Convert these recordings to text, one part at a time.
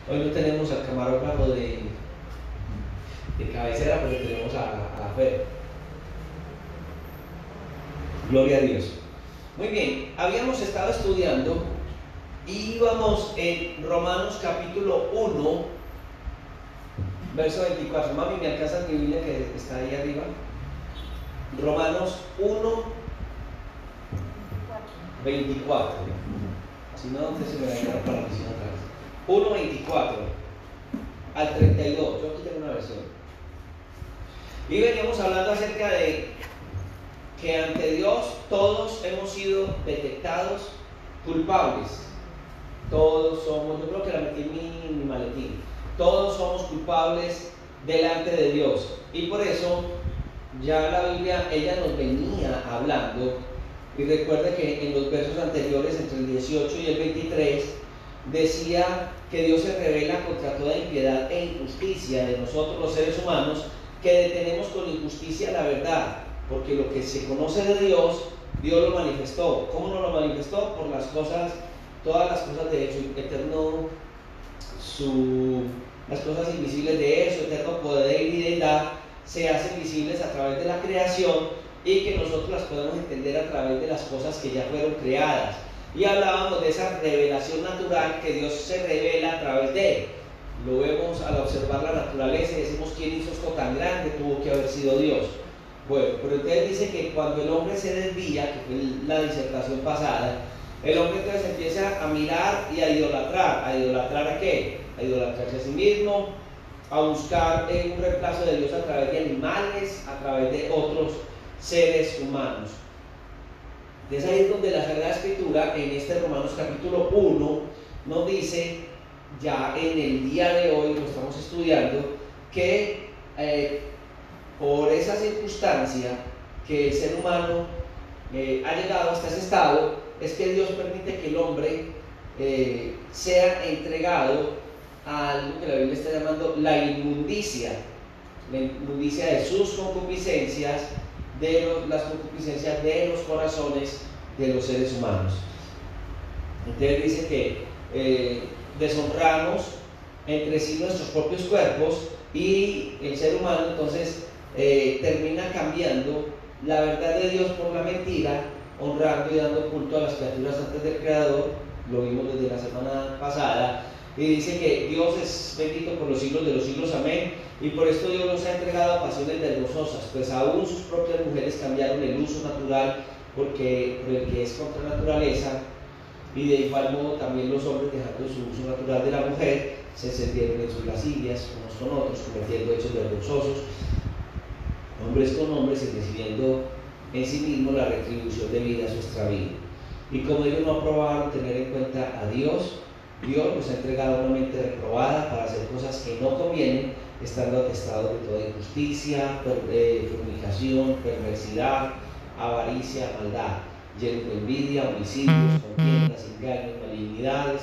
Hoy no tenemos al camarógrafo de cabecera, porque tenemos a Fer. Gloria a Dios. Muy bien, habíamos estado estudiando y íbamos en Romanos capítulo 1, verso 24. Mami, ¿me alcanzas mi Biblia que está ahí arriba? Romanos 1, 24. Si no, entonces se me va a quedar para la oficina otra vez. 1, 24 al 32. Yo aquí tengo una versión. Y veníamos hablando acerca de que ante Dios todos hemos sido detectados culpables. Todos somos, yo creo que la metí en mi maletín. Todos somos culpables delante de Dios. Y por eso ya la Biblia, ella nos venía hablando. Y recuerde que en los versos anteriores, entre el 18 y el 23, decía que Dios se revela contra toda impiedad e injusticia de nosotros los seres humanos, que detenemos con injusticia la verdad, porque lo que se conoce de Dios, Dios lo manifestó. ¿Cómo no lo manifestó? Por las cosas, todas las cosas de su eterno, las cosas invisibles de Él, su eterno poder y deidad, se hacen visibles a través de la creación, y que nosotros las podemos entender a través de las cosas que ya fueron creadas. Y hablábamos de esa revelación natural que Dios se revela a través de Él. Lo vemos al observar la naturaleza y decimos, ¿quién hizo esto tan grande? Tuvo que haber sido Dios. Bueno, pero entonces dice que cuando el hombre se desvía, que fue la disertación pasada, el hombre entonces empieza a mirar y a idolatrar. ¿A idolatrar a qué? A idolatrarse a sí mismo, a buscar un reemplazo de Dios a través de animales, a través de otros seres humanos. Entonces ahí es donde la Sagrada Escritura, en este Romanos capítulo 1, nos dice, ya en el día de hoy lo estamos estudiando, que por esa circunstancia que el ser humano ha llegado hasta ese estado, es que Dios permite que el hombre sea entregado a algo que la Biblia está llamando la inmundicia de sus concupiscencias, las concupiscencias de los corazones de los seres humanos. Entonces dice que deshonramos entre sí nuestros propios cuerpos, y el ser humano entonces termina cambiando la verdad de Dios por la mentira, honrando y dando culto a las criaturas antes del Creador. Lo vimos desde la semana pasada. Y dice que Dios es bendito por los siglos de los siglos, amén. Y por esto Dios nos ha entregado a pasiones vergonzosas, pues aún sus propias mujeres cambiaron el uso natural por el que es contra naturaleza, y de igual modo también los hombres, dejando su uso natural de la mujer, se encendieron en sus lascivias unos con otros, cometiendo hechos vergonzosos, hombres con hombres, y recibiendo en sí mismo la retribución debida a su extravío. Y como ellos no aprobaron tener en cuenta a Dios, Dios nos ha entregado una mente reprobada para hacer cosas que no convienen, estando atestados de toda injusticia, fornicación, perversidad, avaricia, maldad, llenos de envidia, homicidios, contiendas, engaños, malignidades,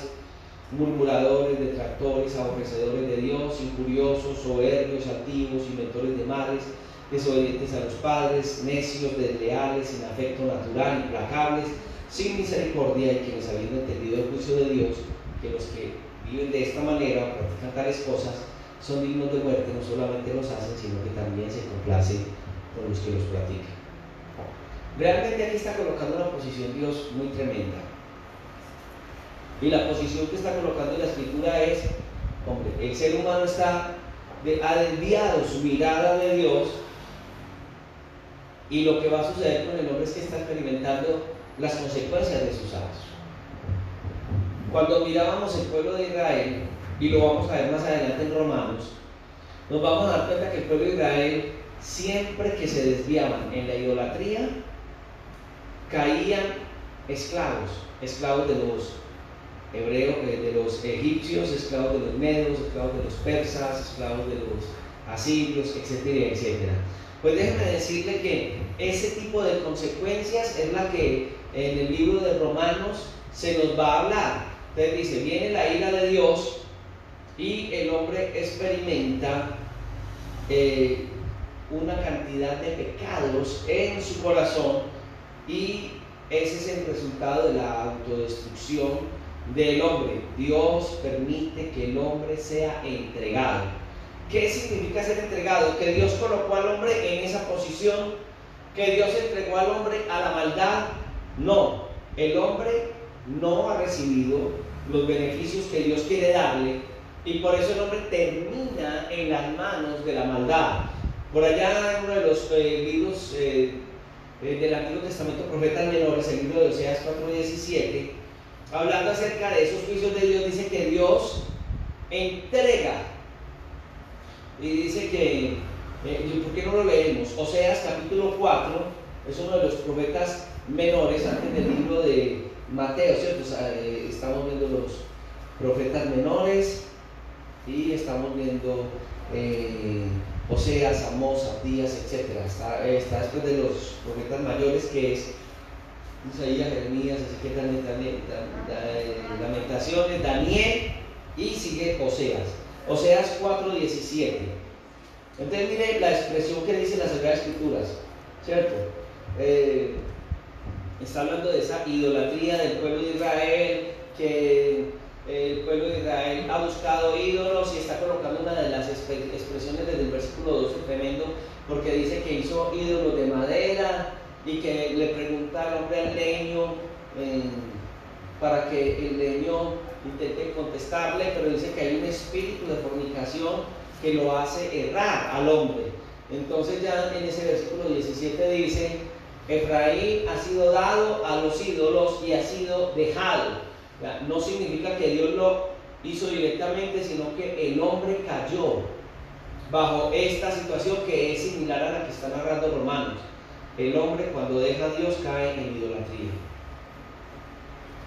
murmuradores, detractores, aborrecedores de Dios, injuriosos, soberbios, altivos, inventores de males, desobedientes a los padres, necios, desleales, sin afecto natural, implacables, sin misericordia, y quienes, habiendo entendido el juicio de Dios, que los que viven de esta manera o practican tales cosas son dignos de muerte, no solamente los hacen, sino que también se complace con los que los practican. Realmente aquí está colocando una posición Dios muy tremenda. Y la posición que está colocando en la Escritura es, hombre, el ser humano ha desviado su mirada de Dios, y lo que va a suceder con el hombre es que está experimentando las consecuencias de sus actos. Cuando mirábamos el pueblo de Israel, y lo vamos a ver más adelante en Romanos, nos vamos a dar cuenta que el pueblo de Israel, siempre que se desviaban en la idolatría, caían esclavos de los hebreos, de los egipcios, esclavos de los medos, esclavos de los persas, esclavos de los asirios, etcétera, etcétera. Pues déjenme decirle que ese tipo de consecuencias es la que en el libro de Romanos se nos va a hablar. Entonces dice, viene la ira de Dios y el hombre experimenta una cantidad de pecados en su corazón, y ese es el resultado de la autodestrucción del hombre. Dios permite que el hombre sea entregado. ¿Qué significa ser entregado? Que Dios colocó al hombre en esa posición, que Dios entregó al hombre a la maldad. No, el hombre no ha recibido los beneficios que Dios quiere darle, y por eso el hombre termina en las manos de la maldad. Por allá en uno de los libros del Antiguo Testamento, Profetas Menores, el libro de Oseas 4:17, hablando acerca de esos juicios de Dios, dice que Dios entrega, y dice que, ¿por qué no lo leemos? Oseas capítulo 4, es uno de los profetas menores antes del libro de Mateo, ¿cierto? Estamos viendo los profetas menores y estamos viendo Oseas, Amós, Abdías, etc. Está después de los profetas mayores, que es Isaías, Jeremías, Ezequiel, Lamentaciones, Daniel, y sigue Oseas. Oseas 4:17. Entonces mire la expresión que dice las Sagradas Escrituras, ¿cierto? Está hablando de esa idolatría del pueblo de Israel, que el pueblo de Israel ha buscado ídolos, y está colocando una de las expresiones desde el versículo 12, tremendo, porque dice que hizo ídolos de madera, y que le pregunta al hombre al leño para que el leño intente contestarle, pero dice que hay un espíritu de fornicación que lo hace errar al hombre. Entonces ya en ese versículo 17 dice: Efraín ha sido dado a los ídolos y ha sido dejado. No significa que Dios lo hizo directamente, sino que el hombre cayó bajo esta situación, que es similar a la que está narrando Romanos. El hombre, cuando deja a Dios, cae en idolatría.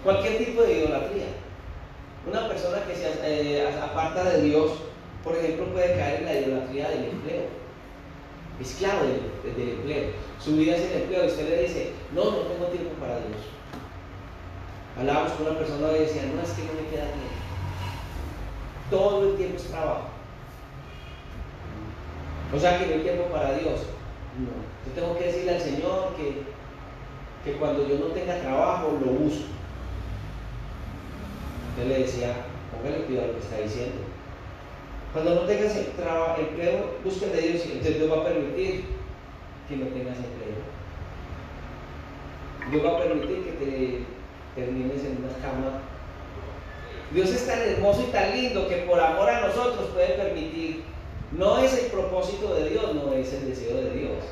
Cualquier tipo de idolatría. Una persona que se aparta de Dios, por ejemplo, puede caer en la idolatría del empleo. Esclavo del empleo. Su vida es el empleo, y usted le dice: no tengo tiempo para Dios. Hablábamos con una persona y decía: no, es que no me queda tiempo. Todo el tiempo es trabajo. O sea que no hay tiempo para Dios. No, yo tengo que decirle al Señor que cuando yo no tenga trabajo, lo busco. Entonces le decía: póngale cuidado a lo que está diciendo. Cuando no tengas empleo, busca de Dios, y entonces Dios va a permitir que no tengas empleo. Dios va a permitir que te termines en una cama. Dios es tan hermoso y tan lindo que por amor a nosotros puede permitir. No es el propósito de Dios, no es el deseo de Dios,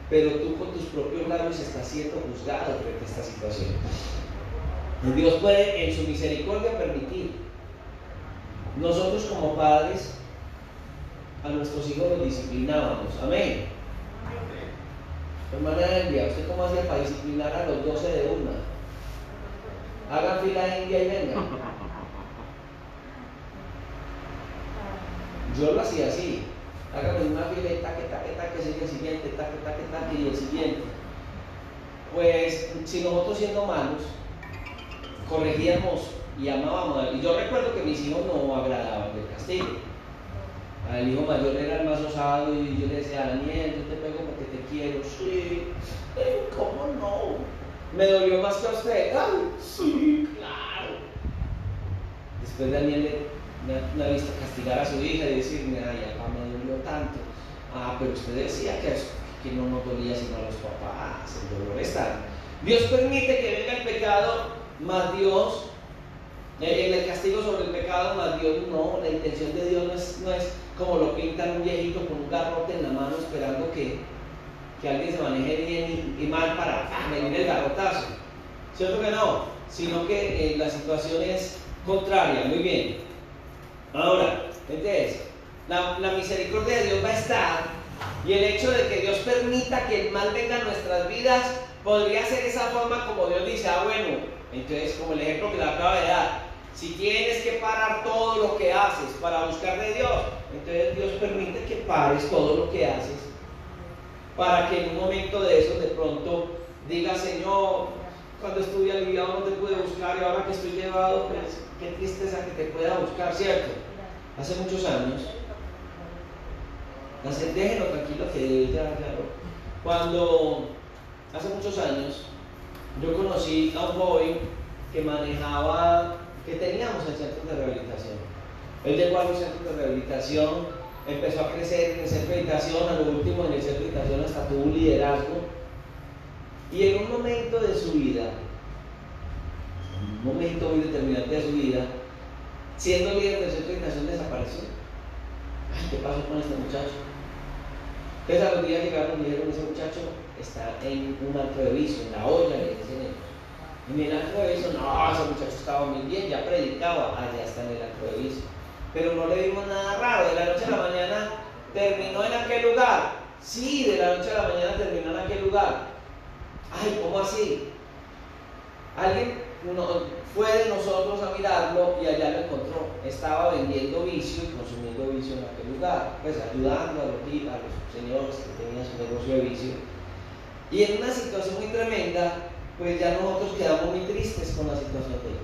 pero tú con tus propios labios estás siendo juzgado frente a esta situación. Dios puede en su misericordia permitir. Nosotros como padres a nuestros hijos los disciplinábamos. Amén. Hermana Elvia, ¿usted cómo hacía para disciplinar a los 12 de una? Hagan fila india y vengan. Yo lo hacía así: hágame una fila y taque, sigue el siguiente, taque, y el siguiente. Pues si nosotros, siendo malos, corregíamos y amábamos, y yo recuerdo que mis hijos no agradaban del castigo. El hijo mayor era el más osado, y yo le decía: Daniel, yo te pego porque te quiero. Sí, ¿cómo no? Me dolió más que a usted. Ay, sí, claro. Después Daniel me ha visto castigar a su hija y decirme: ay, papá, me dolió tanto. Ah, pero usted decía que no nos dolía sino a los papás, el dolor está. Dios permite que venga el pecado, más Dios, el castigo sobre el pecado, más Dios no. La intención de Dios no es como lo pintan un viejito con un garrote en la mano esperando que alguien se maneje bien y mal para venir el garrotazo. ¿Cierto que no? Sino que la situación es contraria. Muy bien. Ahora, entonces, la misericordia de Dios va a estar, y el hecho de que Dios permita que el mal venga a nuestras vidas podría ser esa forma como Dios dice: bueno, entonces, como el ejemplo que le acabo de dar, si tienes que parar todo lo que haces para buscar de Dios, entonces Dios permite que pares todo lo que haces, para que en un momento de esos de pronto digas: Señor, cuando estuve aliviado no te pude buscar, y ahora que estoy llevado, pues qué tristeza que te pueda buscar, ¿cierto? Hace muchos años, déjenlo tranquilo que ya. Cuando hace muchos años yo conocí a un joven que manejaba que teníamos en centros de rehabilitación. Él llegó a los centros de rehabilitación, empezó a crecer en el centro de rehabilitación, a lo último en el centro de rehabilitación hasta tuvo un liderazgo. Y en un momento de su vida, un momento muy determinante de su vida, siendo líder del centro de rehabilitación, desapareció. Ay, ¿qué pasó con este muchacho? Entonces a los días llegaron y dijeron: ese muchacho está en un antro de vicio, en la olla, le dicen ellos. En el antro de vicio, no, ese muchacho estaba muy bien, ya predicaba, allá está en el antro de vicio. Pero no le vimos nada raro, de la noche a la mañana terminó en aquel lugar. Sí, de la noche a la mañana terminó en aquel lugar. Ay, ¿cómo así? Alguien fue de nosotros a mirarlo y allá lo encontró. Estaba vendiendo vicio y consumiendo vicio en aquel lugar, pues ayudando a los señores que tenían su negocio de vicio. Y en una situación muy tremenda, pues ya nosotros quedamos muy tristes con la situación de él.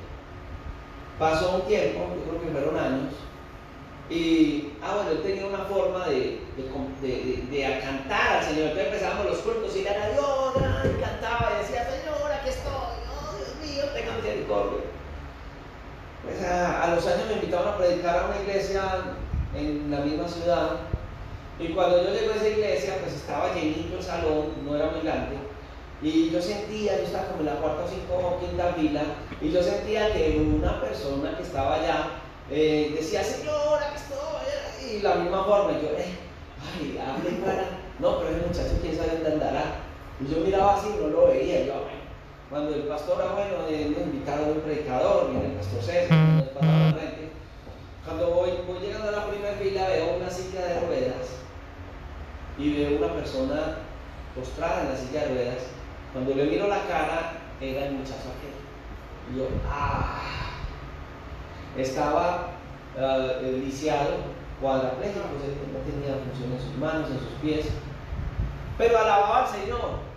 Pasó un tiempo, yo creo que fueron años, y bueno, él tenía una forma de cantar al Señor. Entonces empezábamos los cultos y le era Dios, y cantaba y decía: Señor, aquí estoy, oh Dios mío, tenga misericordia. Pues a los años me invitaron a predicar a una iglesia en la misma ciudad, y cuando yo llego a esa iglesia, pues estaba llenito el salón, no era muy grande, y yo estaba como en la cuarta o quinta fila, y yo sentía que una persona que estaba allá decía: Señor, aquí estoy, y la misma forma, y yo, ay, hable para, no, pero ese muchacho quién sabe dónde andará. Y yo miraba así, no lo veía, yo, cuando el pastor, nos invitaron a un predicador, viene el pastor César, nos pasaba al frente. Cuando voy llegando a la primera fila, veo una silla de ruedas y veo una persona postrada en la silla de ruedas. Cuando le miro la cara, era el muchacho aquel. Y yo, estaba lisiado, cuadrapléjico, no tenía función en sus manos, en sus pies, pero alababa al Señor.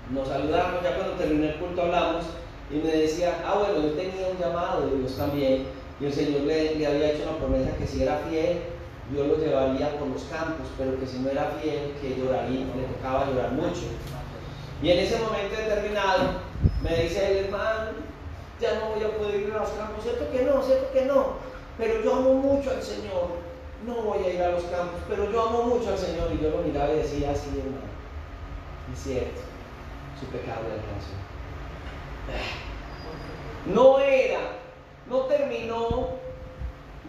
Nos saludamos, ya cuando terminé el culto hablamos, y me decía: bueno, yo tenía un llamado de Dios también, y el Señor le había hecho una promesa que si era fiel, Dios lo llevaría por los campos, pero que si no era fiel, que lloraría, le tocaba llorar mucho. Y en ese momento determinado me dice el hermano: ya no voy a poder ir a los campos. Cierto que no, pero yo amo mucho al Señor, no voy a ir a los campos, pero yo amo mucho al Señor. Y yo lo miraba y decía: así, hermano, es cierto, su pecado de alcance. No terminó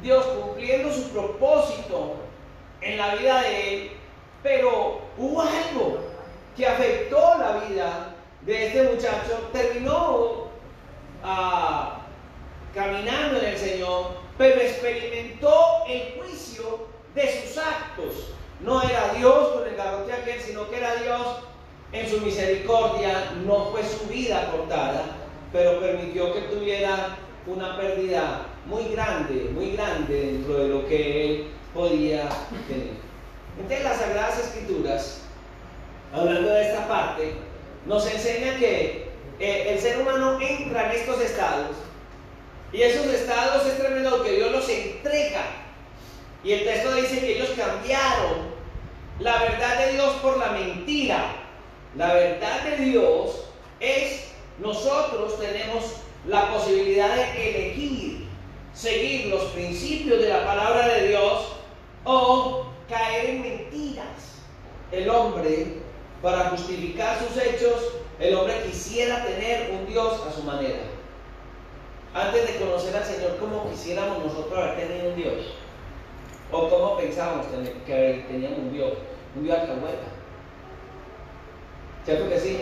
Dios cumpliendo su propósito en la vida de él, pero hubo algo que afectó la vida de este muchacho. Terminó caminando en el Señor, pero experimentó el juicio de sus actos. No era Dios con el garrote aquel, sino que era Dios en su misericordia. No fue su vida cortada, pero permitió que tuviera una pérdida muy grande dentro de lo que él podía tener. Entonces las Sagradas Escrituras, hablando de esta parte, nos enseña que el ser humano entra en estos estados, y esos estados es tremendo que Dios los entrega. Y el texto dice que ellos cambiaron la verdad de Dios por la mentira. La verdad de Dios es: nosotros tenemos la posibilidad de elegir seguir los principios de la palabra de Dios o caer en mentiras. El hombre, para justificar sus hechos, el hombre quisiera tener un Dios a su manera. Antes de conocer al Señor, ¿cómo quisiéramos nosotros haber tenido un Dios? ¿O cómo pensábamos que teníamos un Dios? Un Dios alcahueta. ¿Cierto que sí?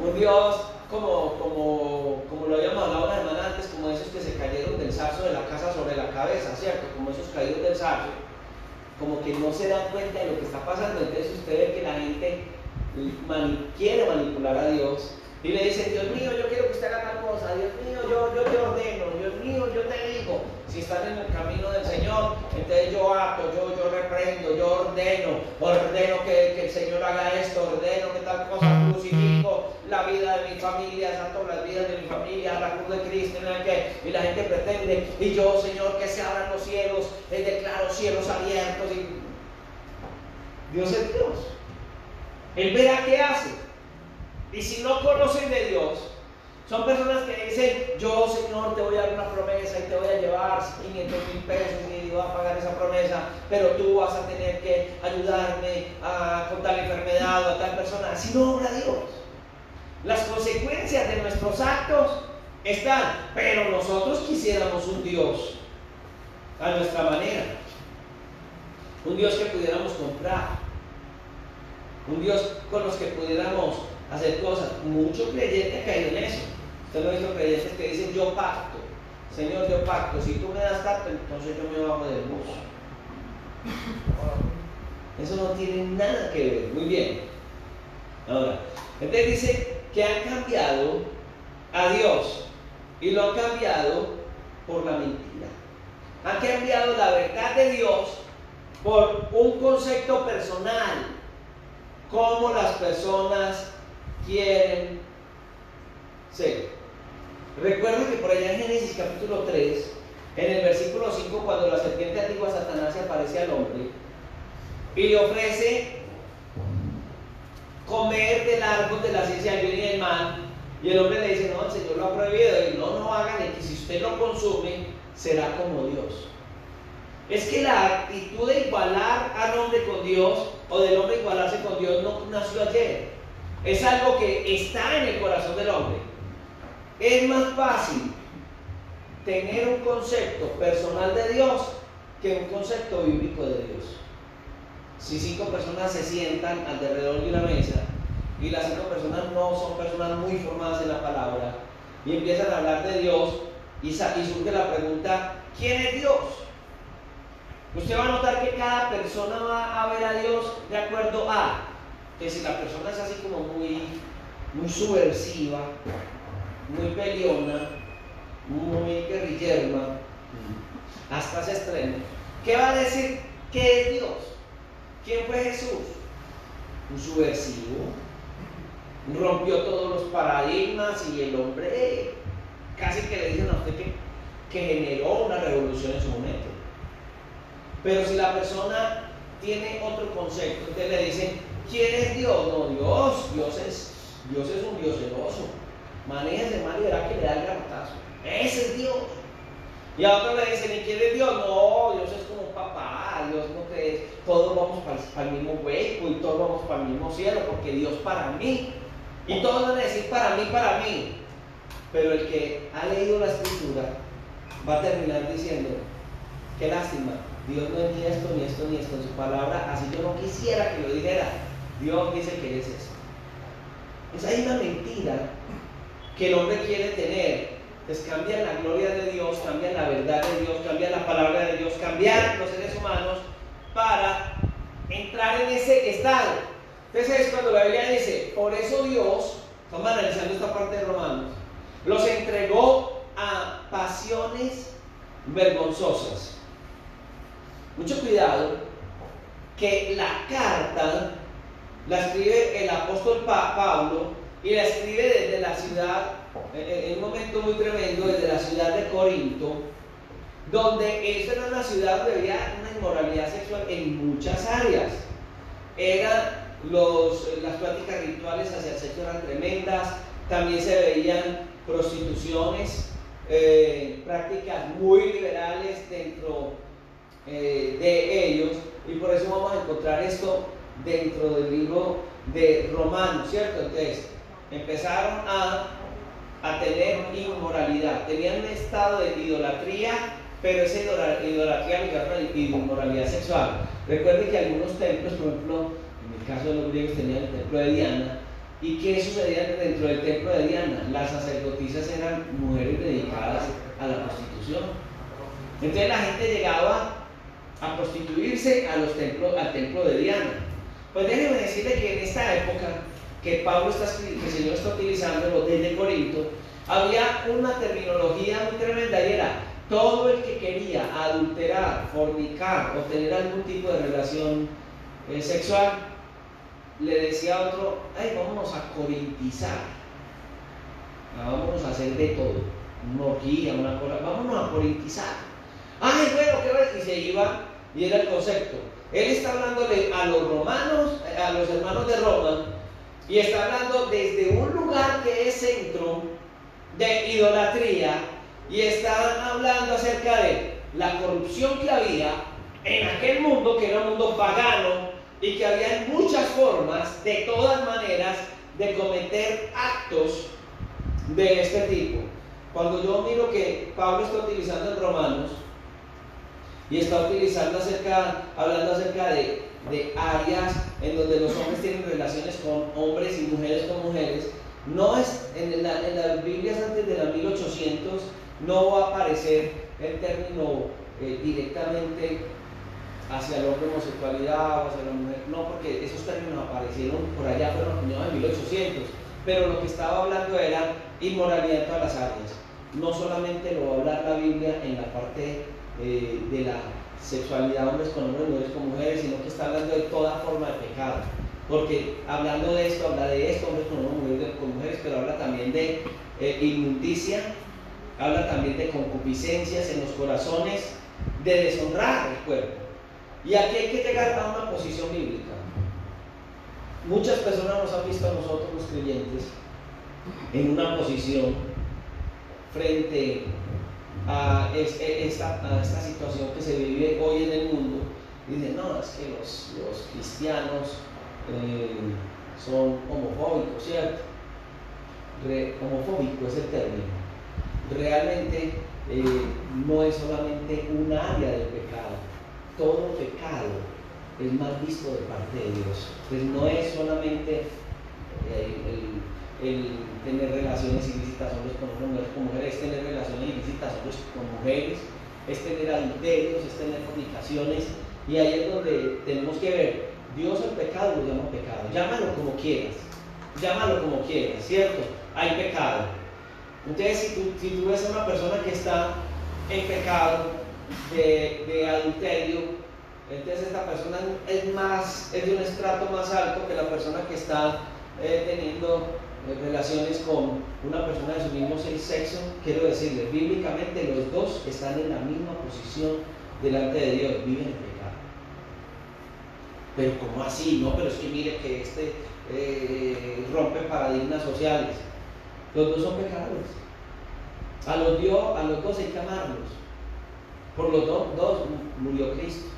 Un Dios como lo habíamos hablado una semana antes, como esos que se cayeron del zarzo de la casa sobre la cabeza, ¿cierto? Como esos caídos del zarzo, como que no se dan cuenta de lo que está pasando. Entonces usted ve que la gente quiere manipular a Dios y le dice: Dios mío, yo quiero que usted haga tal cosa, Dios mío, yo te ordeno, Dios mío, yo te digo. Si están en el camino del Señor, entonces yo ato, yo reprendo, yo ordeno que el Señor haga esto, ordeno que tal cosa, crucifico la vida de mi familia, santo las vidas de mi familia, la cruz de Cristo, y la gente pretende, y yo, Señor, que se abran los cielos, declaro cielos abiertos. Y Dios es Dios, Él verá qué hace. Y si no conocen de Dios, Son personas que dicen, yo Señor te voy a dar una promesa y te voy a llevar 500,000 pesos y voy a pagar esa promesa, pero tú vas a tener que ayudarme con tal enfermedad o a tal persona. Así no obra Dios. Las consecuencias de nuestros actos están, pero nosotros quisiéramos un Dios a nuestra manera, un Dios que pudiéramos comprar, un Dios con los que pudiéramos hacer cosas. Mucho creyente ha caído en eso. Usted lo ha visto, creyentes que dicen, yo pacto, Señor, yo pacto, si tú me das tanto, entonces yo me bajo del bus. Eso no tiene nada que ver. Muy bien. Ahora, entonces dice que han cambiado a Dios y lo han cambiado por la mentira. Han cambiado la verdad de Dios por un concepto personal, cómo las personas quieren ser. Recuerda que por allá en Génesis capítulo 3, en el versículo 5, cuando la serpiente antigua Satanás se aparece al hombre y le ofrece comer del árbol de la ciencia del bien y del mal, y el hombre le dice, no, el Señor lo ha prohibido, y no hagan, y que si usted lo consume, será como Dios. Es que la actitud de igualar al hombre con Dios, o del hombre igualarse con Dios, no nació ayer. Es algo que está en el corazón del hombre. Es más fácil tener un concepto personal de Dios que un concepto bíblico de Dios. Si 5 personas se sientan alrededor de una mesa y las 5 personas no son personas muy formadas en la palabra y empiezan a hablar de Dios y surge la pregunta, ¿quién es Dios? Usted va a notar que cada persona va a ver a Dios de acuerdo a que si la persona es así como muy subversiva, muy peleona, muy guerrillerma, hasta ese extremo, ¿qué va a decir? ¿Qué es Dios? ¿Quién fue Jesús? Un subversivo, rompió todos los paradigmas y el hombre casi que le dicen a usted que generó una revolución en su momento. Pero si la persona tiene otro concepto, entonces le dicen, ¿quién es Dios? No, Dios es un Dios celoso. Manéjese mal y verá que le da el garrotazo. Ese es Dios. Y a otro le dicen, ¿y quién es Dios? No, Dios es como un papá, Dios no crees, todos vamos para el mismo hueco y todos vamos para el mismo cielo, porque Dios para mí. Y todos van a decir para mí. Pero el que ha leído la escritura va a terminar diciendo, qué lástima, Dios no es ni esto, ni esto, ni esto en su palabra, así yo no quisiera que lo dijera. Dios dice que es eso. Entonces hay una mentira que el hombre quiere tener. Entonces cambian la gloria de Dios, cambian la verdad de Dios, cambian la palabra de Dios, cambian los seres humanos para entrar en ese estado. Entonces es cuando la Biblia dice, por eso Dios, estamos analizando esta parte de Romanos, los entregó a pasiones vergonzosas. Mucho cuidado, que la carta la escribe el apóstol Pablo y la escribe desde la ciudad, en un momento muy tremendo, desde la ciudad de Corinto, donde esta era una ciudad donde había una inmoralidad sexual en muchas áreas. Las prácticas rituales hacia el sexo eran tremendas, también se veían prostituciones, prácticas muy liberales dentro de ellos, y por eso vamos a encontrar esto dentro del libro de Romanos, ¿cierto? Entonces, empezaron a tener inmoralidad, tenían un estado de idolatría, pero esa idolatría ligada a la inmoralidad sexual. Recuerden que algunos templos, por ejemplo, en el caso de los griegos, tenían el templo de Diana. ¿Y qué sucedía dentro del templo de Diana? Las sacerdotisas eran mujeres dedicadas a la prostitución. Entonces la gente llegaba a prostituirse al templo de Diana. Pues déjenme decirle que en esta época que Pablo que el Señor está utilizándolo desde Corinto, había una terminología muy tremenda y era todo el que quería adulterar, fornicar o tener algún tipo de relación sexual, le decía a otro, ay, vámonos a corintizar, vámonos a hacer de todo, una orgía, una cosa, vámonos a corintizar. Ay, bueno, ¿qué ves? Y se iba, y era el concepto. Él está hablándole a los romanos, a los hermanos de Roma, y está hablando desde un lugar que es centro de idolatría y estaban hablando acerca de la corrupción que había en aquel mundo, que era un mundo pagano, y que había muchas formas, de todas maneras, de cometer actos de este tipo. Cuando yo miro que Pablo está utilizando en Romanos y está hablando acerca de áreas en donde los hombres tienen relaciones con hombres y mujeres con mujeres, no es en las Biblias antes de la 1800 no va a aparecer el término directamente hacia el hombre homosexualidad o hacia la mujer, no, porque esos términos aparecieron por allá, fueron acuñados en 1800, pero lo que estaba hablando era inmoralidad en todas las áreas. No solamente lo va a hablar la Biblia en la parte de la sexualidad, hombres con hombres, mujeres con mujeres, sino que está hablando de toda forma de pecado, porque hablando de esto, habla de esto, hombres con hombres, mujeres con mujeres, pero habla también de inmundicia, habla también de concupiscencias en los corazones, de deshonrar el cuerpo. Y aquí hay que llegar a una posición bíblica. Muchas personas nos han visto a nosotros los creyentes en una posición frente a esta situación que se vive hoy en el mundo. Y dicen, no, es que los cristianos son homofóbicos, ¿cierto? Homofóbico es el término. Realmente no es solamente un área del pecado. Todo pecado es mal visto de parte de Dios. Pues no es solamente el tener relaciones ilícitas hombres con hombres, mujeres con mujeres, es tener relaciones ilícitas hombres con mujeres, es tener adulterios, es tener fornicaciones, y ahí es donde tenemos que ver. Dios el pecado lo llama pecado, llámalo como quieras, ¿cierto? Hay pecado. Entonces, si tú ves a una persona que está en pecado de adulterio, entonces esta persona es de un estrato más alto que la persona que está teniendo relaciones con una persona de su mismo sexo. Quiero decirles, bíblicamente los dos están en la misma posición delante de Dios, viven en pecado. Pero ¿cómo así? No, pero es que mire que rompe paradigmas sociales. Los dos son pecadores. A los dos hay que amarlos. Por los dos murió Cristo.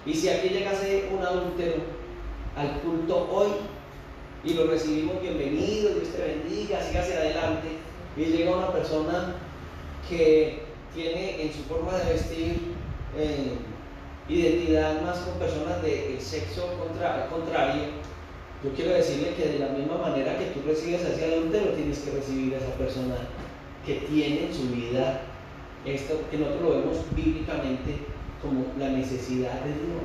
Y si aquí llegase un adúltero al culto hoy y lo recibimos bienvenido, Dios te bendiga, siga hacia adelante, y llega una persona que tiene en su forma de vestir identidad más con personas del sexo contrario, yo quiero decirle que de la misma manera que tú recibes a ese adúltero, tienes que recibir a esa persona que tiene en su vida esto que nosotros lo vemos bíblicamente como la necesidad de Dios.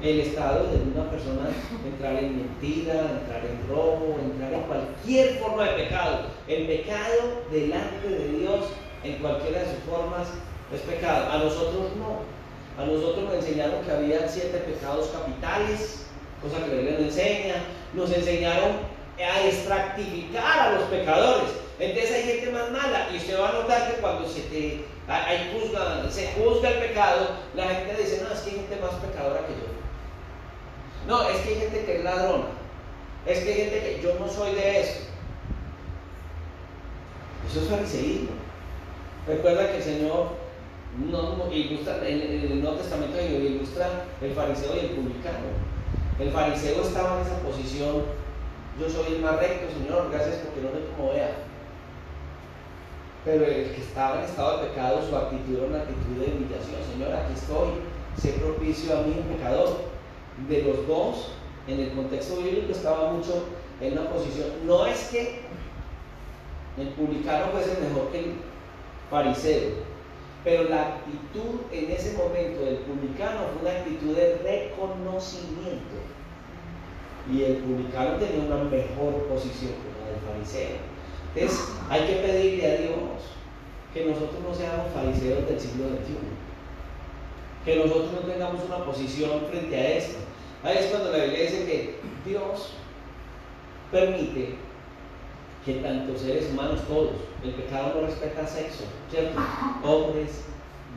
El estado de una persona entrar en mentira, entrar en robo, entrar en cualquier forma de pecado. El pecado delante de Dios en cualquiera de sus formas es pecado. A nosotros no. A nosotros nos enseñaron que había 7 pecados capitales, cosa que la Biblia nos enseña. Nos enseñaron a extractificar a los pecadores. Entonces hay gente más mala, y usted va a notar que cuando se juzga el pecado, la gente dice, no, es que hay gente más pecadora que yo. No, es que hay gente que es ladrona. Es que hay gente que yo no soy de eso. Eso es fariseísmo. Recuerda que el Señor no ilustra, en el Nuevo Testamento ilustra el fariseo y el publicano. El fariseo estaba en esa posición: yo soy el más recto, Señor, gracias porque no me como vea. Pero el que estaba en estado de pecado, su actitud era una actitud de humillación. Señor, aquí estoy, sé propicio a mí, un pecador. De los dos, en el contexto bíblico, estaba mucho en una posición. No es que el publicano fuese mejor que el fariseo, pero la actitud en ese momento del publicano fue una actitud de reconocimiento, y el publicano tenía una mejor posición que la del fariseo. Entonces hay que pedirle a Dios que nosotros no seamos fariseos del siglo XXI, que nosotros no tengamos una posición frente a esto. Ahí es cuando la Biblia dice que Dios permite que tanto seres humanos, todos, el pecado no respeta sexo, ¿cierto? Hombres,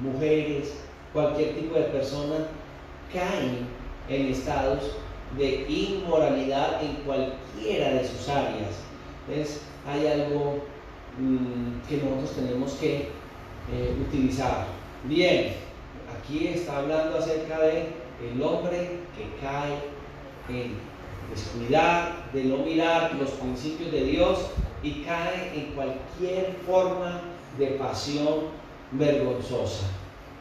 mujeres, cualquier tipo de persona caen en estados de inmoralidad en cualquiera de sus áreas. Entonces hay algo que nosotros tenemos que utilizar. Bien, aquí está hablando acerca de el hombre que cae en descuidar, de no mirar los principios de Dios y cae en cualquier forma de pasión vergonzosa.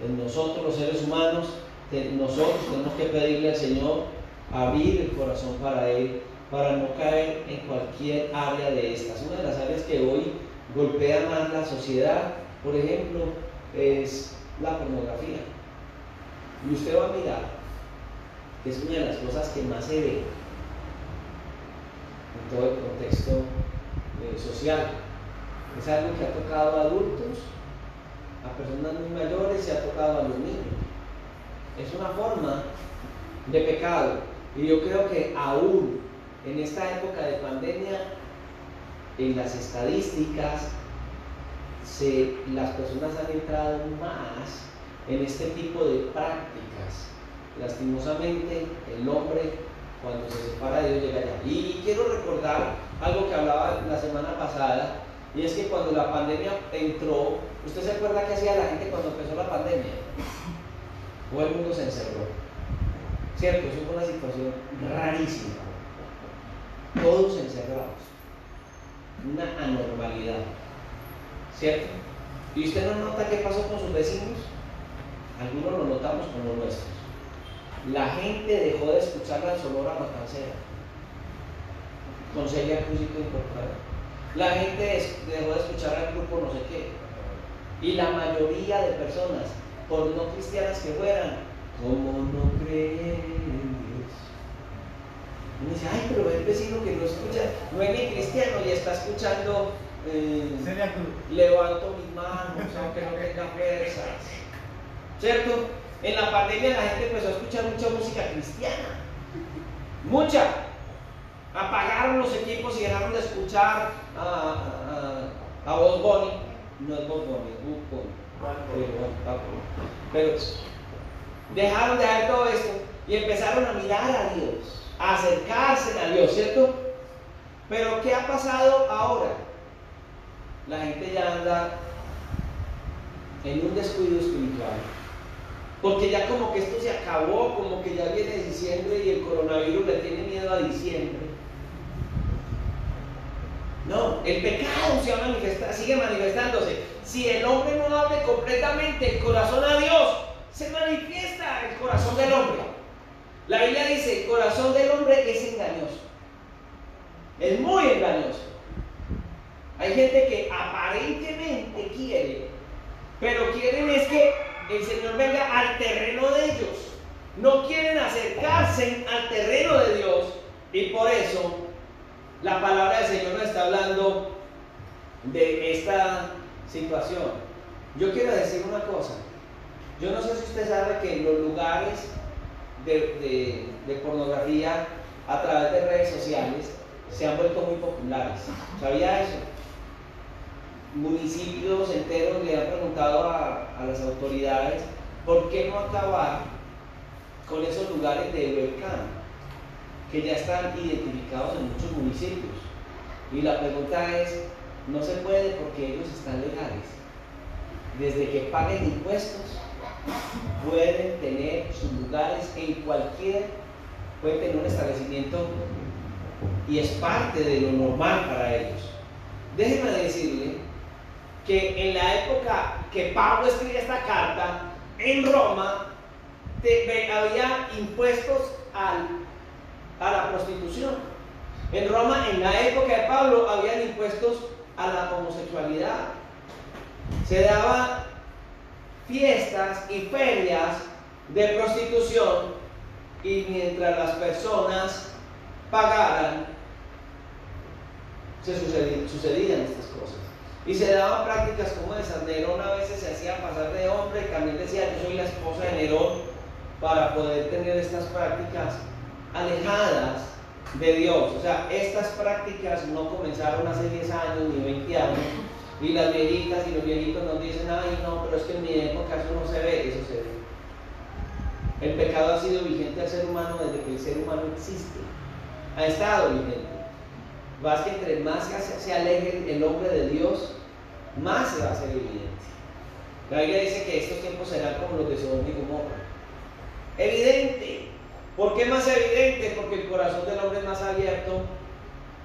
En nosotros los seres humanos, nosotros tenemos que pedirle al Señor abrir el corazón para Él, para no caer en cualquier área de estas. Una de las áreas que hoy golpea más la sociedad, por ejemplo, es la pornografía. Y usted va a mirar que es una de las cosas que más se ve en todo el contexto social. Es algo que ha tocado a adultos, a personas muy mayores y ha tocado a los niños. Es una forma de pecado. Y yo creo que aún en esta época de pandemia, en las estadísticas, las personas han entrado más en este tipo de prácticas. Lastimosamente, el hombre, cuando se separa de Dios, llega allá. Y quiero recordar algo que hablaba la semana pasada, y es que cuando la pandemia entró, ¿usted se acuerda qué hacía la gente cuando empezó la pandemia? Todo el mundo se encerró. ¿Cierto? Eso fue una situación rarísima. Todos encerrados. Una anormalidad. ¿Cierto? ¿Y usted no nota qué pasó con sus vecinos? Algunos lo notamos como nuestros. La gente dejó de escuchar la Sonora Matancera con Celia Cruz y Incorporada. La gente dejó de escuchar al grupo no sé qué. Y la mayoría de personas, por no cristianas que fueran, ¿cómo no creen en Dios? Uno dice, ay, pero el vecino que no escucha, no es ni cristiano y está escuchando levanto mis manos, aunque no tenga fuerzas. ¿Cierto? En la pandemia la gente empezó a escuchar mucha música cristiana. Mucha. Apagaron los equipos y dejaron de escuchar a Bob Bunny. No es Bob Bunny, es Bob Bunny. Pero dejaron de hacer todo esto y empezaron a mirar a Dios, a acercarse a Dios, ¿cierto? Pero ¿qué ha pasado ahora? La gente ya anda en un descuido espiritual, porque ya como que esto se acabó, como que ya viene diciembre y el coronavirus le tiene miedo a diciembre. No, el pecado sigue manifestándose. Si el hombre no abre completamente el corazón a Dios, se manifiesta el corazón del hombre. La Biblia dice, el corazón del hombre es engañoso. Es muy engañoso. Hay gente que aparentemente quiere, pero quieren es que el Señor venga al terreno de ellos. No quieren acercarse al terreno de Dios, y por eso la palabra del Señor nos está hablando de esta situación. Yo quiero decir una cosa. Yo no sé si usted sabe que los lugares de pornografía a través de redes sociales se han vuelto muy populares. ¿Sabía eso? Municipios enteros le han preguntado a las autoridades por qué no acabar con esos lugares de webcam que ya están identificados en muchos municipios. Y la pregunta es, no se puede porque ellos están legales. Desde que paguen impuestos, pueden tener sus lugares pueden tener un establecimiento y es parte de lo normal para ellos. Déjenme decirle que en la época que Pablo escribe esta carta, en Roma había impuestos a la prostitución. En Roma, en la época de Pablo, habían impuestos a la homosexualidad. Se daban fiestas y ferias de prostitución, y mientras las personas pagaran, sucedían estas cosas. Y se daban prácticas como esas. Nerón a veces se hacía pasar de hombre, y también decía, yo soy la esposa de Nerón, para poder tener estas prácticas alejadas de Dios. O sea, estas prácticas no comenzaron hace 10 años ni 20 años, y las viejitas y los viejitos nos dicen, ay no, pero es que en mi época eso no se ve. Eso se ve. El pecado ha sido vigente al ser humano desde que el ser humano existe. Ha estado vigente. Más que entre más se aleje el hombre de Dios, más se va a hacer evidente. La Biblia dice que estos tiempos serán como los de Sodoma y Gomorra. Evidente. ¿Por qué más evidente? Porque el corazón del hombre es más abierto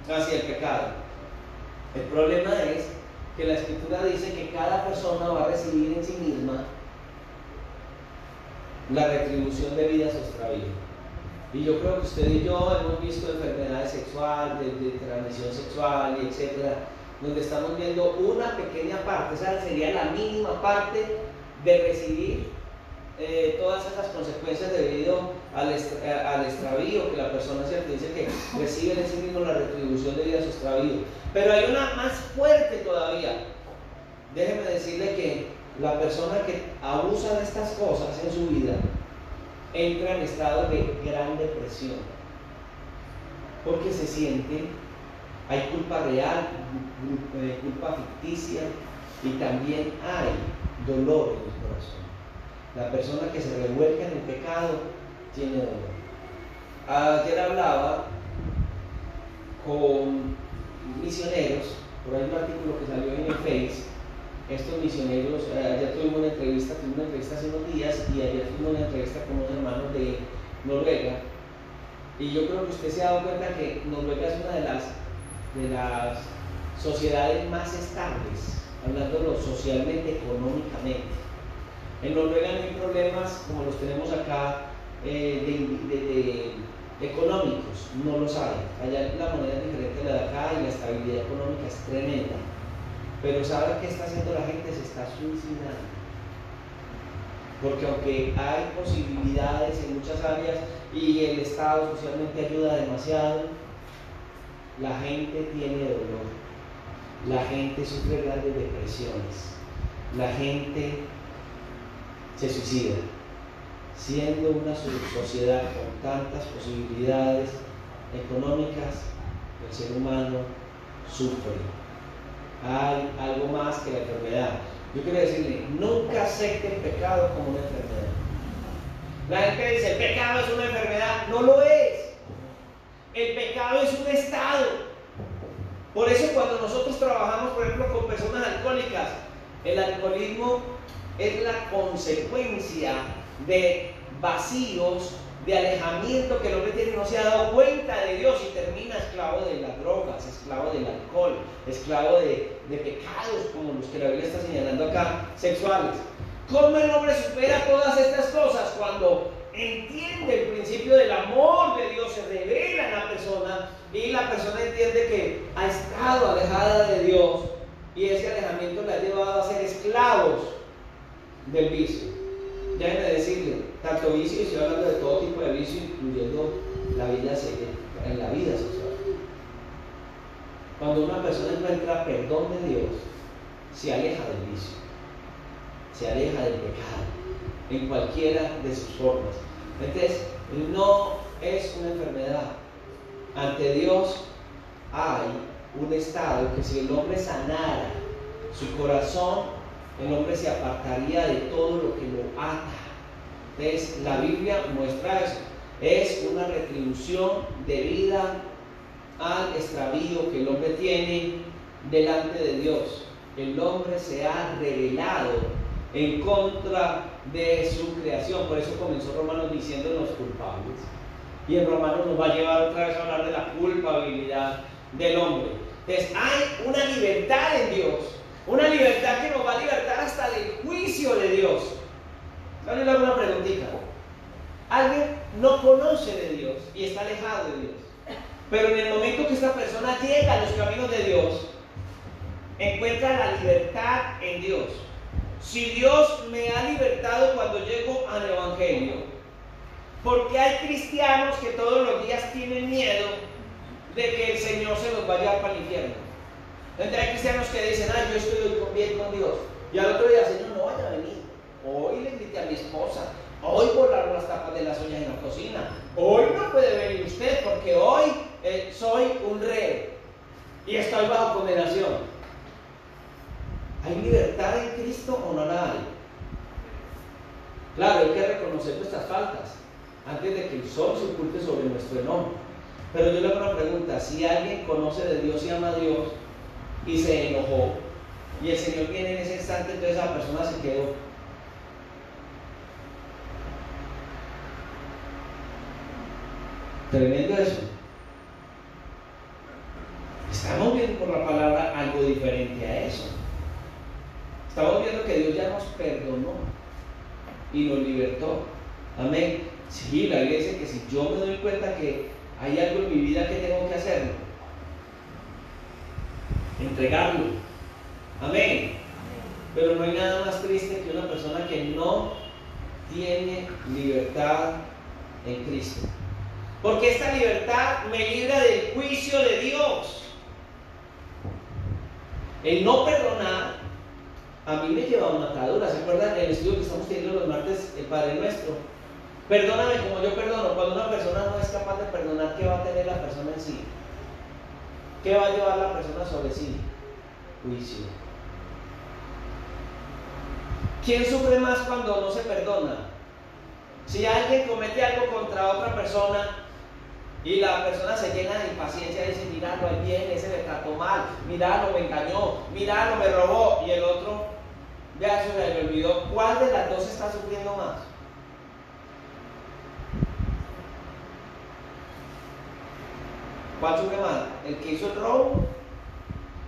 hacia el pecado. El problema es que la Escritura dice que cada persona va a recibir en sí misma la retribución debida a su extravío. Y yo creo que usted y yo hemos visto enfermedades sexuales, de transmisión sexual, y etcétera, donde estamos viendo una pequeña parte, esa sería la mínima parte de recibir todas esas consecuencias debido al extravío que la persona, ¿cierto?, dice que recibe en sí mismo la retribución debida a su extravío. Pero hay una más fuerte todavía. Déjeme decirle que la persona que abusa de estas cosas en su vida entra en estado de gran depresión, porque se siente, hay culpa real, culpa ficticia, y también hay dolor en el corazón. La persona que se revuelca en el pecado tiene dolor. Ayer hablaba con misioneros, por ahí un artículo que salió en el Face. Estos misioneros, ayer tuvimos una entrevista hace unos días, y ayer tuvimos una entrevista con unos hermanos de Noruega, y yo creo que usted se ha dado cuenta que Noruega es una de las sociedades más estables, hablándolo socialmente, económicamente. En Noruega no hay problemas como los tenemos acá económicos, no los hay. Allá la moneda es diferente a la de acá y la estabilidad económica es tremenda. Pero ¿sabe qué está haciendo la gente? Se está suicidando. Porque aunque hay posibilidades en muchas áreas y el Estado socialmente ayuda demasiado, la gente tiene dolor, la gente sufre grandes depresiones, la gente se suicida, siendo una sociedad con tantas posibilidades económicas. El ser humano sufre. Hay algo más que la enfermedad. Yo quiero decirle, nunca acepte el pecado como una enfermedad. La gente dice, el pecado es una enfermedad. No lo es. El pecado es un estado. Por eso cuando nosotros trabajamos, por ejemplo, con personas alcohólicas, el alcoholismo es la consecuencia de vacíos, de alejamiento que el hombre tiene, no se ha dado cuenta de Dios y termina esclavo de las drogas, esclavo del alcohol, esclavo de pecados como los que la Biblia está señalando acá, sexuales. ¿Cómo el hombre supera todas estas cosas? Cuando entiende el principio del amor de Dios, se revela en la persona, y la persona entiende que ha estado alejada de Dios, y ese alejamiento la ha llevado a ser esclavos del vicio. Déjenme decirle, tanto vicio, y estoy hablando de todo tipo de vicio, incluyendo la vida sexual. Cuando una persona encuentra perdón de Dios, se aleja del vicio, se aleja del pecado, en cualquiera de sus formas. Entonces, no es una enfermedad. Ante Dios hay un estado que si el hombre sanara su corazón, el hombre se apartaría de todo lo que lo ata. Entonces, la Biblia muestra eso. Es una retribución debida al extravío que el hombre tiene delante de Dios. El hombre se ha rebelado en contra de su creación. Por eso comenzó Romanos diciéndonos culpables. Y en Romanos nos va a llevar otra vez a hablar de la culpabilidad del hombre. Entonces, hay una libertad en Dios. Una libertad que nos va a libertar hasta del juicio de Dios. Dale una preguntita. Alguien no conoce de Dios y está alejado de Dios. Pero en el momento que esta persona llega a los caminos de Dios, encuentra la libertad en Dios. Si Dios me ha libertado cuando llego al Evangelio, ¿por qué hay cristianos que todos los días tienen miedo de que el Señor se los vaya a llevar para el infierno? Entonces hay cristianos que dicen, yo estoy hoy bien con Dios, y al otro día, Señor, no vaya a venir. Hoy le grité a mi esposa, hoy volaron las tapas de las uñas en la cocina, hoy no puede venir usted porque hoy soy un rey y estoy bajo condenación. ¿Hay libertad en Cristo o no la hay? Claro, hay que reconocer nuestras faltas antes de que el sol se oculte sobre nuestro enojo. Pero yo le hago una pregunta: si alguien conoce de Dios y ama a Dios y se enojó, Y el Señor viene en ese instante, entonces esa persona se quedó. Tremendo eso. Estamos viendo por la palabra algo diferente a eso. Estamos viendo que Dios ya nos perdonó y nos libertó. Amén. Sí, la Biblia dice que si yo me doy cuenta que hay algo en mi vida que tengo que hacerlo, entregarlo. Amén. Pero no hay nada más triste que una persona que no tiene libertad en Cristo. Porque esta libertad me libra del juicio de Dios. El no perdonar a mí me lleva a una atadura. ¿Se acuerdan el estudio que estamos teniendo los martes, el Padre Nuestro? Perdóname como yo perdono. Cuando una persona no es capaz de perdonar, ¿qué va a tener la persona en sí? ¿Qué va a llevar la persona sobre sí? Juicio. ¿Quién sufre más cuando no se perdona? Si alguien comete algo contra otra persona y la persona se llena de impaciencia y dice, míralo, ahí viene, ese me trató mal, míralo, me engañó, míralo, me robó, y el otro, ya se le olvidó, ¿cuál de las dos está sufriendo más? ¿Cuál sufre más? ¿El que hizo el robo?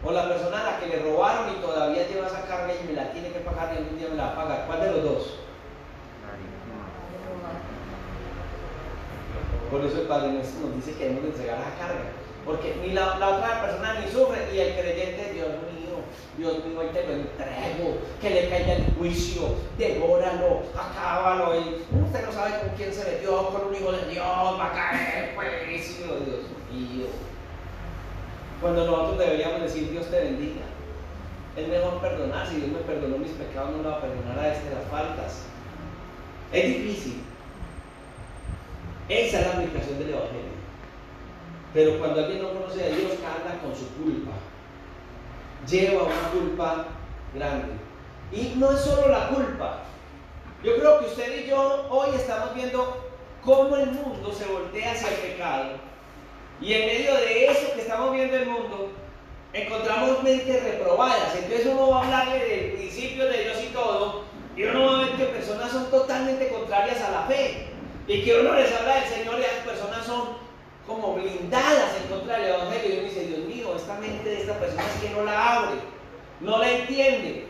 ¿O la persona a la que le robaron y todavía lleva esa carga y me la tiene que pagar y algún día me la va a pagar? ¿Cuál de los dos? Por eso el Padre Nuestro nos dice que debemos de entregar la carga. Porque ni la otra persona ni sufre, y el creyente, Dios mío, hoy te lo entrego, que le caiga el juicio, devóralo, acábalo. Y usted no sabe con quién se metió, con un hijo de Dios, va a caer el juicio, Dios mío. Cuando nosotros deberíamos decir, Dios te bendiga. Es mejor perdonar. Si Dios me perdonó mis pecados, no me va a perdonar a este las faltas. Es difícil. Esa es la aplicación del Evangelio. Pero cuando alguien no conoce a Dios, carga con su culpa. Lleva una culpa grande. Y no es solo la culpa. Yo creo que usted y yo hoy estamos viendo cómo el mundo se voltea hacia el pecado. Y en medio de eso que estamos viendo el mundo, encontramos mentes reprobadas. Entonces uno va a hablarle del principio de Dios y todo, y uno va a ver que personas son totalmente contrarias a la fe. Y que uno les habla del Señor y esas personas son como blindadas en contra del Evangelio. Y uno dice, Dios mío, esta mente de esta persona es que no la abre, no la entiende.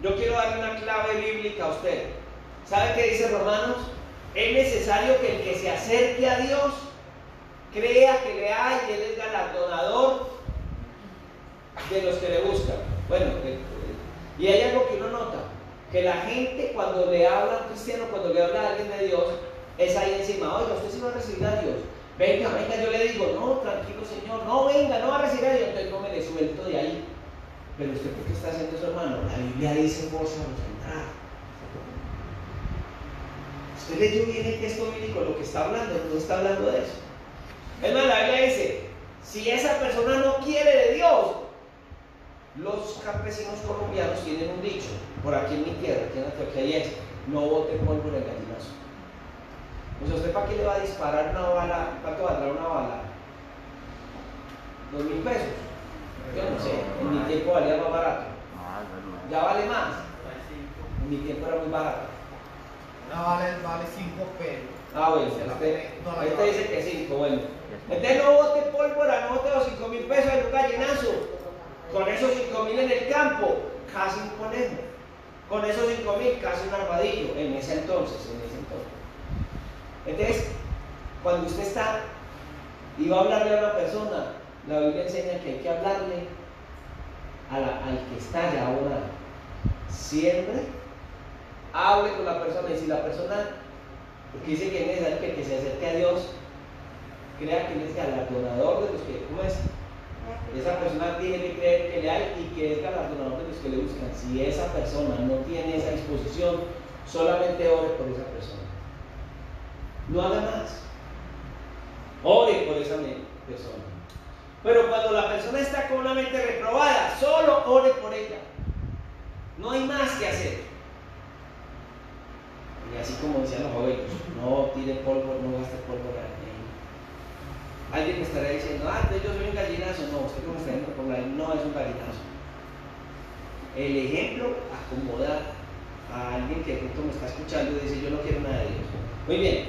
Yo quiero darle una clave bíblica a usted. ¿Sabe qué dice Romanos? Es necesario que el que se acerque a Dios crea que le hay y Él es galardonador de los que le buscan. Bueno, y hay algo que uno nota, que la gente cuando le habla a un cristiano, cuando le habla a alguien de Dios, es ahí encima, oiga, usted sí va a recibir a Dios. Venga, yo le digo, no, tranquilo Señor, no, venga, no va a recibir a Dios, entonces no me le suelto de ahí. Pero usted, ¿por qué está haciendo eso, hermano? La Biblia dice, gózanos entrar. Usted leyó bien el texto bíblico, lo que está hablando, no está hablando de eso. Es más, la Biblia dice, si esa persona no quiere de Dios, los campesinos colombianos tienen un dicho, por aquí en mi tierra, aquí en Antioquia, y es, no bote polvo en el gallinazo. Pues usted, ¿para qué le va a disparar una bala? ¿Cuánto valdrá una bala? 2.000 pesos. Yo no sé, en mi tiempo valía más barato. Ya vale más. En mi tiempo era muy barato. Una vale 5 pesos. Ah, bueno, este dice que 5, bueno. Entonces no bote pólvora, no bote los 5.000 pesos en un gallinazo. Con esos 5.000 en el campo, casi un conejo. Con esos 5.000, casi un armadillo. En ese entonces. Entonces, cuando usted está y va a hablarle a una persona, la Biblia enseña que hay que hablarle al que está ya ahora. Siempre hable con la persona, y si la persona, porque dice que es necesario que el que se acerque a Dios crea que Él es galardonador de los que, ¿cómo es? Esa persona tiene que creer que le hay y que es galardonador de los que le buscan. Si esa persona no tiene esa disposición, solamente ore por esa persona. No haga más. Ore por esa persona. Pero cuando la persona está con una mente reprobada, solo ore por ella. No hay más que hacer. Y así como decían los abuelos, no tire polvo, no gaste polvo en alguien me estará diciendo, entonces yo soy un gallinazo. No, usted como está yendo por la no es un gallinazo. el ejemplo acomoda a alguien que de pronto me está escuchando y dice: yo no quiero nada de Dios. Muy bien,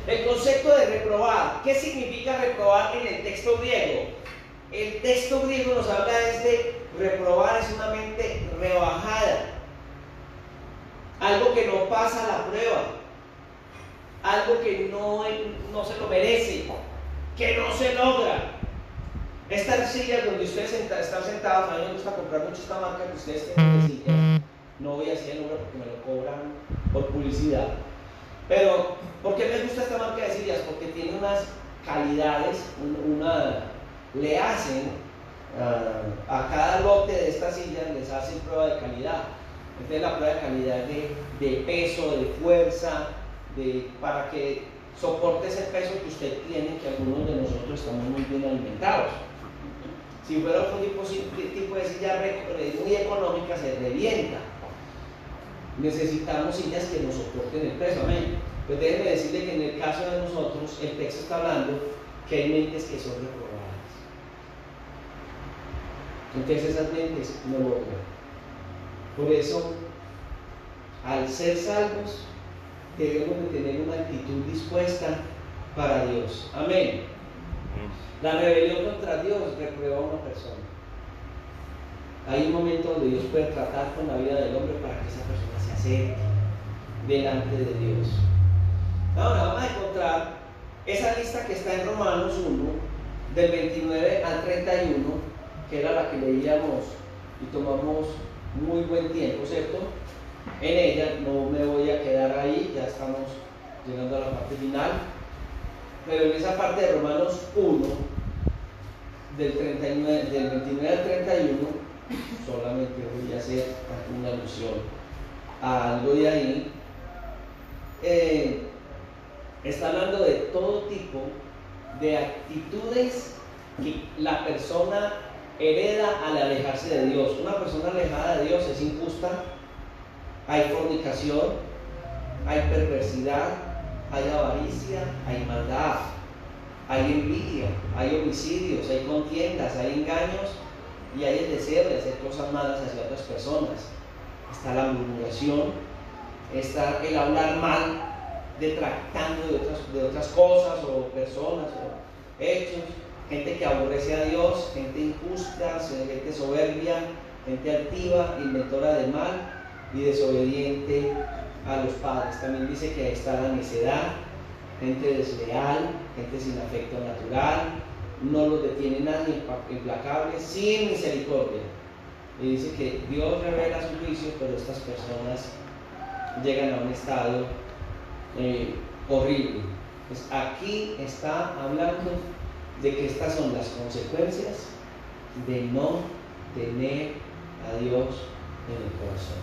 el concepto de reprobar. ¿Qué significa reprobar en el texto griego? El texto griego nos habla de reprobar, es una mente rebajada, algo que no pasa la prueba, algo que no se lo merece, que no se logra. Estas sillas donde ustedes están sentados, a mí me gusta comprar mucho esta marca que ustedes tienen de sillas. No voy a decir el nombre porque me lo cobran por publicidad. Pero, ¿por qué me gusta esta marca de sillas? Porque tiene unas calidades, le hacen a cada lote de estas sillas, les hacen prueba de calidad. Entonces, la prueba de calidad de peso, de fuerza, para que soporte ese peso que usted tiene, que algunos de nosotros estamos muy bien alimentados. Si fuera otro tipo de silla muy económica, se revienta. Necesitamos sillas que nos soporten el peso, amén. Pues déjenme decirle que en el caso de nosotros, el texto está hablando que hay mentes que son reprobadas. Entonces esas mentes no logran. Por eso, al ser salvos, debemos de tener una actitud dispuesta para Dios. Amén. La rebelión contra Dios reprueba a una persona. Hay un momento donde Dios puede tratar con la vida del hombre para que esa persona se acerque delante de Dios. Ahora vamos a encontrar esa lista que está en Romanos 1, del 29 al 31, que era la que leíamos y tomamos muy buen tiempo, ¿cierto? En ella no me voy a quedar ahí, ya estamos llegando a la parte final, pero en esa parte de Romanos 1, del 29 al 31, solamente voy a hacer una alusión a algo de ahí. Está hablando de todo tipo de actitudes que la persona hereda al alejarse de Dios. Una persona alejada de Dios es injusta. Hay fornicación, hay perversidad, hay avaricia, hay maldad, hay envidia, hay homicidios, hay contiendas, hay engaños y hay el deseo de hacer cosas malas hacia otras personas. Está la murmuración, está el hablar mal, detractando de otras cosas o personas o hechos, gente que aborrece a Dios, gente injusta, gente soberbia, gente altiva, inventora de mal y desobediente a los padres. También dice que ahí está la necedad, gente desleal, gente sin afecto natural, no los detiene nadie, implacables, sin misericordia. Y dice que Dios revela su juicio, pero estas personas llegan a un estado horrible. Pues aquí está hablando de que estas son las consecuencias de no tener a Dios en el corazón.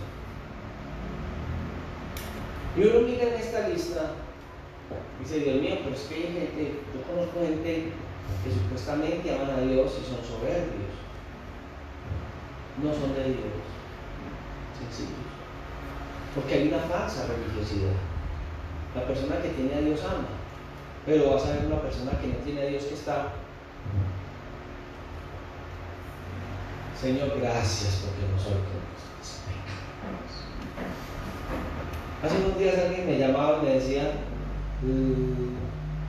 Y uno mira en esta lista y dice: Dios mío, pero es que hay gente, yo conozco gente que supuestamente aman a Dios y son soberbios, no son de Dios, sencillos, porque hay una falsa religiosidad. La persona que tiene a Dios ama, pero vas a ver una persona que no tiene a Dios que está: Señor, gracias porque no soy como nuestros pecados. Hace unos días alguien me llamaba y me decía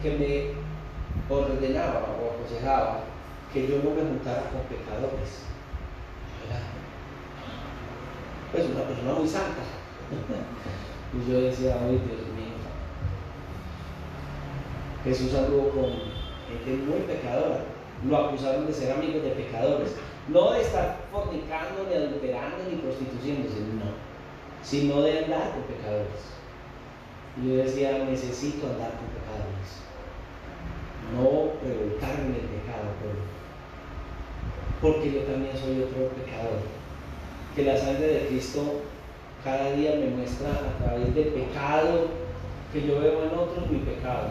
que me ordenaba o aconsejaba que yo no me juntara con pecadores. Era pues una persona muy santa. Y yo decía: ay, Dios mío, Jesús anduvo con gente muy pecadora. Lo acusaron de ser amigos de pecadores, no de estar fornicando, ni adulterando, ni prostituyéndose, no, sino de andar con pecadores. Y yo decía: necesito andar con pecadores, no revolcarme en el pecado, porque yo también soy otro pecador. Que la sangre de Cristo cada día me muestra a través del pecado que yo veo en otros mi pecado.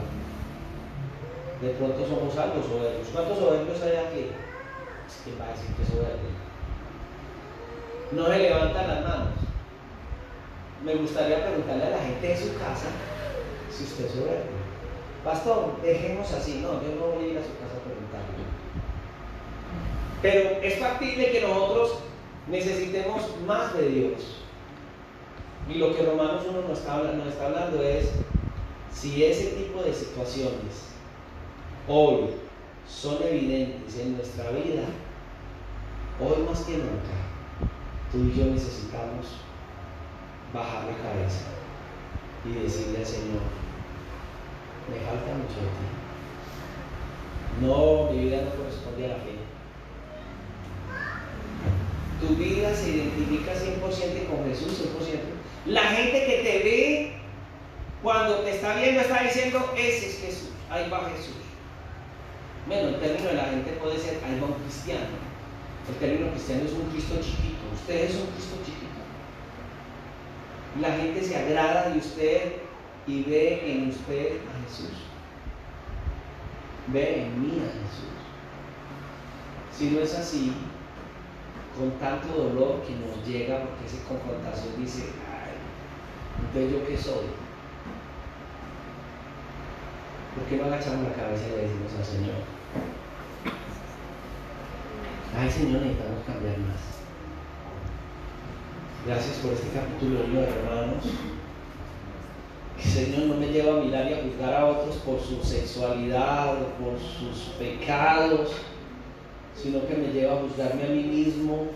De pronto somos algo soberbios. ¿Cuántos soberbios hay aquí? ¿Quién va a decir que es soberbio? No se levantan las manos. Me gustaría preguntarle a la gente de su casa si usted es soberbio. Pastor, dejemos así. No, yo no voy a ir a su casa a preguntarle. Pero es factible que nosotros necesitemos más de Dios. Y lo que Romanos 1 nos está hablando es, si ese tipo de situaciones hoy son evidentes en nuestra vida, hoy más que nunca, tú y yo necesitamos bajar la cabeza y decirle al Señor, me falta mucho de ti. No, mi vida no corresponde a la fe. Tu vida se identifica 100% con Jesús, 100%. La gente que te ve cuando te está viendo está diciendo, ese es Jesús, ahí va Jesús. Bueno, el término de la gente puede ser, ahí va un cristiano. El término cristiano es un Cristo chiquito, usted es un Cristo chiquito. La gente se agrada de usted y ve en usted a Jesús. Ve en mí a Jesús. Si no es así, con tanto dolor que nos llega, porque esa confrontación dice, ay, entonces ¿yo qué soy? ¿Por qué no agachamos la cabeza y le decimos al Señor, ay Señor, necesitamos cambiar más? Gracias por este capítulo 1 de Romanos. Que Señor no me lleva a mirar y a juzgar a otros por su sexualidad o por sus pecados, sino que me lleva a juzgarme a mí mismo,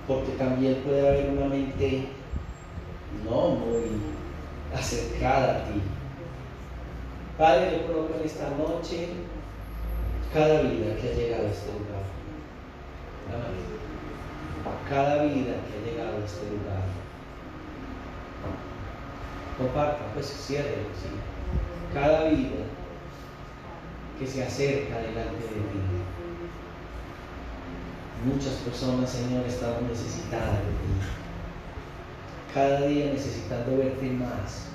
porque también puede haber una mente no muy acercada a ti. Padre, yo coloco en esta noche cada vida que ha llegado a este lugar. Amén. Cada vida que ha llegado a este lugar. Comparta, pues cierre, sí. Cada vida que se acerca delante de ti. Muchas personas, Señor, estamos necesitadas de ti. Cada día necesitando verte más.